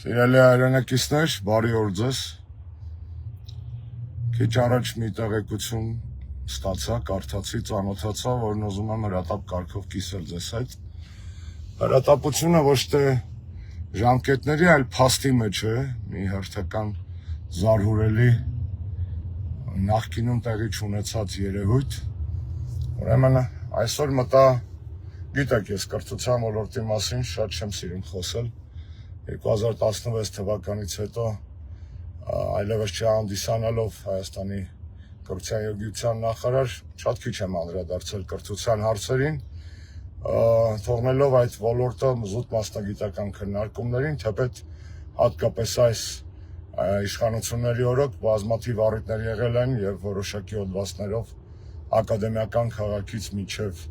Սիրելի հայրենակիցներ, բարի օր ձեզ։ Քիչ առաջ մի տեղեկություն ստացա, կարդացի, ծանոթացա, որն ուզում եմ հրատապ կարգով կիսել ձեզ հետ։ Հրատապությունը ոչ թե ժամկետների, այլ փաստի մեջ է, մի հերթական զարհուրելի նախկինում տեղի չունեցած երևույթ։ Ուրեմն այսօր մտա, գիտեք, ես կրթության ոլորտի մասին շատ չեմ սիրում խոսել։ 2016 թվականից հետո այլևս չհանդիսանալով Հայաստանի կրթության և գիտության նախարար, շատ քիչ եմ անդրադարձել կրթության հարցերին, թողնելով այդ ոլորտը զուտ մասնագիտական քննարկումներին, թեպետ հատկապես այս իշխանությունների օրոք բազմաթիվ առիթներ եղել են և որոշակի հոդվածներով ակադեմիական քաղաքից մինչև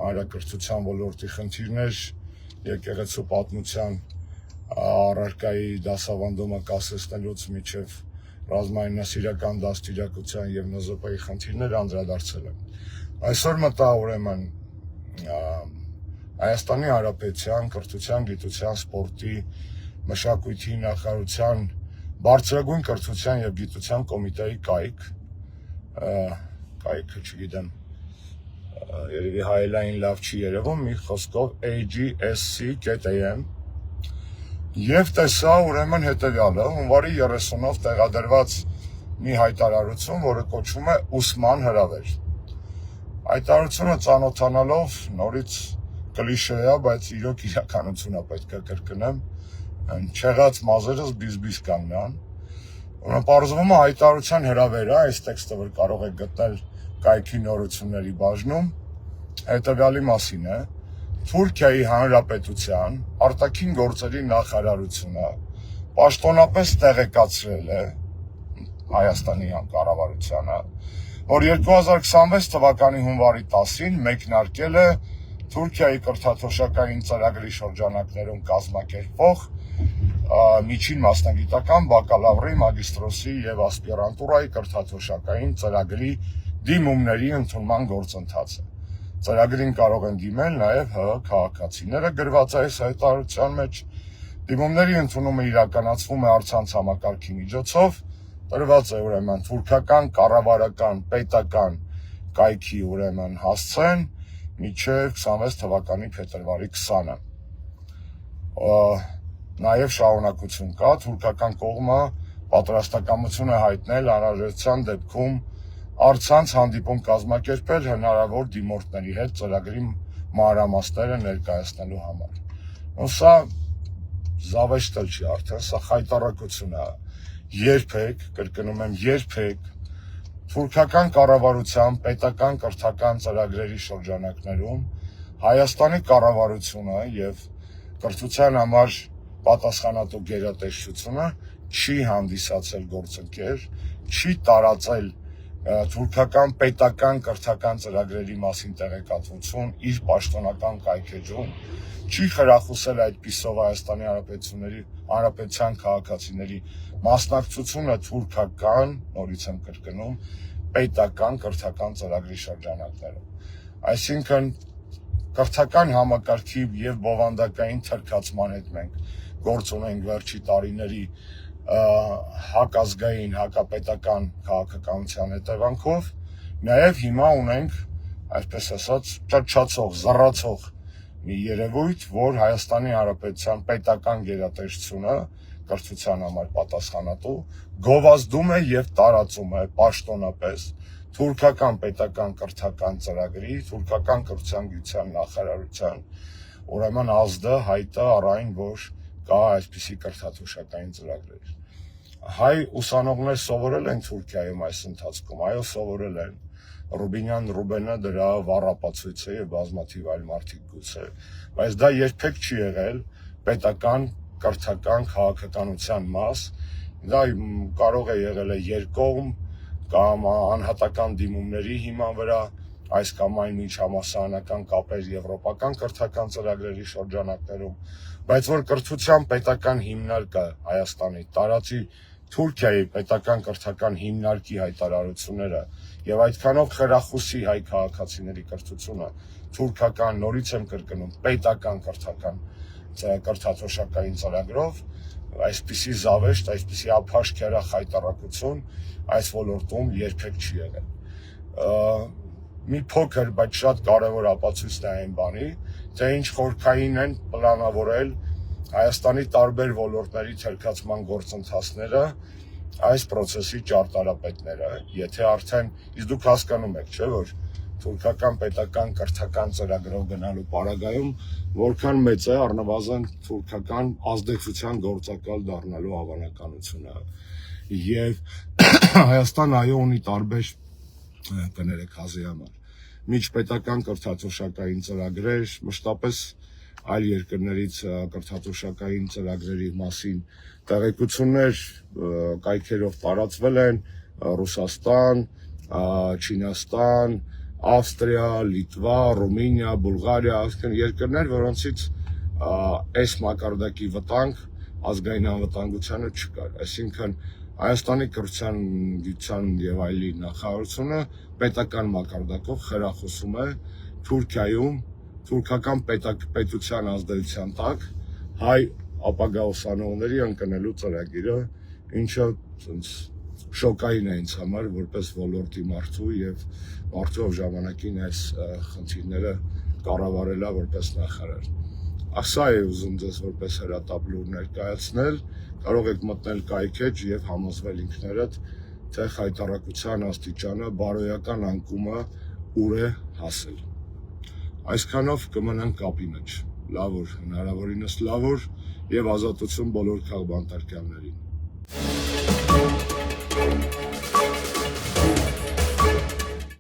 հանրակրթության ոլորտի խնդիրներ, եկեղեցու պատմության առարկայի դասավանդումը կասեցնելուց մինչև ռազմայնասիրական դաստիարակության և ՆԶՊ-ի խնդիրներ անդրադարձել են։ Այսօր մտա ուրեմն Հայաստանի Հանրապետության կրթության, գիտության, սպորտի, մշակույթի նախարարության բարձրագույն կրթության և գիտության կոմիտեի կայքը, չգիտեմ, երևի հայելային լավ չի երևում, մի խոսքով AGSC.am Եվ տեսա ուրեմն հետևյալը, հունվարի 30-ով տեղադրված մի հայտարարություն, որը կոչվում է ուսման հրավեր։ Հայտարարությունը ծանոթանալով նորից կլիշե է, բայց իրոք իրականություն է պետք է կրկնեմ, չեղած մազերս բիզ-բիզ կանգնան։ Ուրեմն պարզվում է հայտարարության հրավերը, այս տեքստը, որ կարող եք գտնել կայքի նորությունների բաժնում, հետևյալի մասին է. Թուրքիայի Հանրապետության արտաքին գործերի նախարարությունը պաշտոնապես տեղեկացրել է Հայաստանի կառավարությանը, որ 2026 թվականի հունվարի 10-ին մեկնարկել է Թուրքիայի կրթաթոշակային ծրագրի շրջանակներում կազմակերպվող միջին մասնագիտական բակալավրի, մագիստրոսի և ասպիրանտուրայի կրթաթոշակային ծրագրի դիմումների ընդունման գործընթացը։ Ծրագրին կարող են դիմել նաև ՀՀ քաղաքացիները, գրված է այս հայտարարության մեջ։ Դիմումների ընդունումը իրականացվում է առցանց համակարգի միջոցով, տրված է ուրեմն թուրքական կառավարական պետական կայքի ուրեմն հասցեն մինչև 26 թվականի փետրվարի 20-ը։ Նաև շարունակություն կա, թուրքական կողմը պատրաստակամություն է հայտնել անհրաժեշտության դեպքում առցանց հանդիպում կազմակերպել հնարավոր դիմորդների հետ ծրագրի մանրամասները ներկայացնելու համար։ Սա զավեշտել չի արդեն, սա խայտառակություն է։ Երբեք, կրկնում եմ, երբեք թուրքական կառավարության պետական կրթական ծրագրերի շրջանակներում Հայաստանի կառավարությունը և կրթության համար պատասխանատու գերատեսչությունը չի հանդիսացել գործընկեր, չի տարածել թուրքական պետական կրթական ծրագրերի մասին տեղեկատվություն իր պաշտոնական կայքէջում, չի խրախուսել այդպիսով Հայաստանի Հանրապետության քաղաքացիների մասնակցությունը թուրքական, նորից եմ կրկնում, պետական կրթական ծրագրի շրջանակներում։ Այսինքն կրթական համակարգի և բովանդակային թրքացման հետ մենք գործ ունենք վերջի տարիների հակազգային, հակապետական քաղաքականության հետևանքով, նաև հիմա ունենք, այսպես ասած, ճռչացող, զռացող մի երևույթ, որ Հայաստանի Հանրապետության պետական գերատեսչությունը կրթության համար պատասխանատու գովազդում է և տարածում է պաշտոնապես թուրքական պետական կրթական ծրագրի, թուրքական կրթության գիտության նախարարության ուրեմն ազդը, հայտը առ այն, որ կա այսպիսի կրթաթոշակային ծրագրեր։ Հայ ուսանողներ սովորել են Թուրքիայում այս ընթացքում, այո, սովորել են։ Ռուբինյան Ռուբենը դրա վառ ապացույց է և բազմաթիվ այլ մարդիկ գուցե, բայց դա երբեք չի եղել պետական կրթական քաղաքականության մաս, դա կարող է եղել է երկկողմ կամ անհատական դիմումների հիման վրա, այս կամ այն միջհամալսարանական կապեր եվրոպական կրթական ծրագրերի շրջանակներում, բայց որ կրթության պետական հիմնարկը Հայաստանի տարածի Թուրքիայի պետական կրթական հիմնարկի հայտարարությունները և այդքանով խրախուսի հայ քաղաքացիների կրթությունը թուրքական, նորից եմ կրկնում, պետական կրթաթոշակային ծրագրով, այսպիսի զավեշտ, այսպիսի ափաշկերա խայտարակություն այս ոլորտում երբեք չի եղել։ Մի փոքր, բայց շատ կարևոր ապացույցն է այն բանի, թե ինչ խորքային են պլանավորել Հայաստանի տարբեր ոլորտների թելքացման գործընթացները այս process-ի ճարտարապետները, եթե արդեն, իսկ դուք հասկանում եք, չէ՞ որ թուրքական պետական կրթական ծրագրով գնալու պարագայում որքան մեծ է առնվազն թուրքական ազդեցության գործակալ դառնալու հավանականությունը, եւ Հայաստան այո ունի տարբեր կներեք հազի համար միջպետական կրթաթոշակային ծրագրեր, մշտապես այլ երկրներից կրթաթոշակային ծրագրերի մասին տեղեկություններ կայքերով տարածվել են Ռուսաստան, Չինաստան, Ավստրիա, Լիտվա, Ռումինիա, Բուլղարիա, այսինքն երկրներ, որոնցից այս մակարդակի վտանգ ազգային անվտանգությանը չկար, այսինքն Հայաստանի կրթության, գիտության եւ այլի նախարարությունը պետական մակարդակով խրախուսում է Թուրքիայում թուրքական պետության ազդեցության տակ հայ ապագա ուսանողների ընկնելու ծրագիրը, ինչը շոկային է ինձ համար որպես ոլորտի մարդու եւ մարդու ժամանակին այս խնդիրները կառավարելա որպես նախարար։ Ասա է ուզում ձեզ որպես հրատապլուր ներկայացնել, կարող եք մտնել կայքեջ եւ համոզվել ինքներդ, թե խայտարակության աստիճանը, բարոյական անկումը ուր է հասել։ Այսքանով կմնանք կապի մեջ, լավ որ, հնարավորինս լավ որ եւ ազատություն բոլոր քաղբանտարկյաններին։